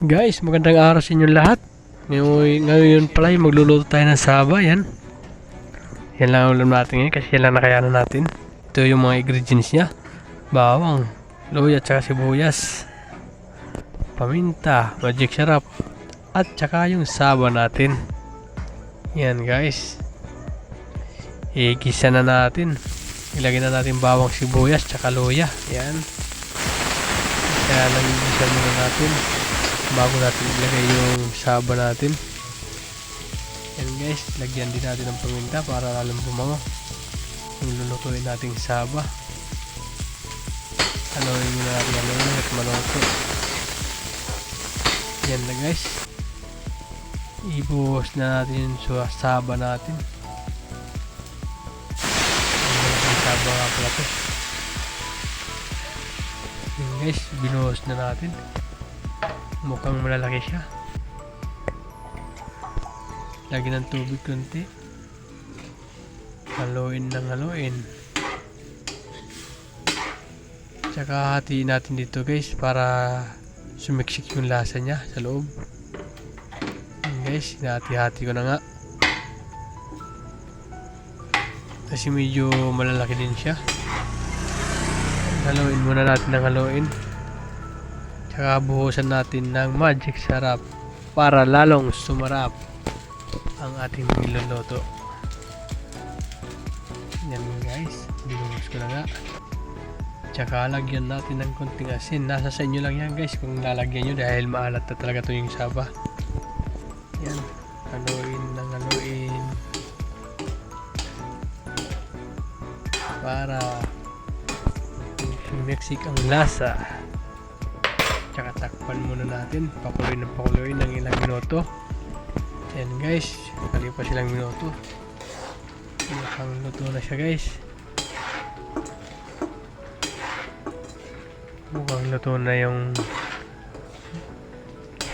Guys, magandang araw sa inyong lahat. Ngayon pala yung magluluto tayo ng saba. Yan lang ang ulam natin ngayon kasi yan lang nakayanan natin. Ito yung mga ingredients niya: bawang, luya, tsaka sibuyas, paminta, magic sarap, at tsaka yung saba natin. Yan guys, igisa na natin. Ilagay na natin bawang, sibuyas, tsaka luya. Yan, kaya lang igisa muna natin bago natin ilagay yung saba natin. Yan guys, lagyan din natin ng paminta para lalong bumango yung lulutuin nating saba. Haluin muna natin at maluto. Yan na guys, ibuhos na natin yung saba natin. Yung saba nga pala to. Yan guys, binuhos na natin. Mukhang malalaki siya. Lagyan ng tubig konti. Haluin ng haluin. Tsaka hatiin natin dito guys para sumiksik yung lasa niya sa loob. Guys, hinati-hati ko na nga. Kasi medyo malalaki din siya. Haluin muna natin ng haluin. Tsaka buhusan natin ng magic sarap para lalong sumarap ang ating niluluto. Yan guys, binuhos ko na nga. Tsaka lagyan natin ng konting asin. Nasa sa inyo lang yan guys kung lalagyan nyo dahil maalat na talaga to yung saba. Yan, haluin ng haluin para sumiksik ang lasa. Tsaka takpan muna natin, pakuloy ng ilang minuto. Yan guys, kalipas ilang minuto, mukhang luto na siya guys. Mukhang luto na yung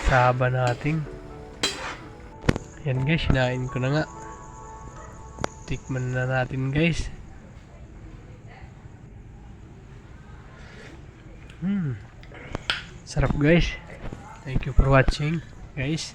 saba natin. Yan guys, hinain ko na nga. Tikman na natin guys. Sarap guys. Thank you for watching guys.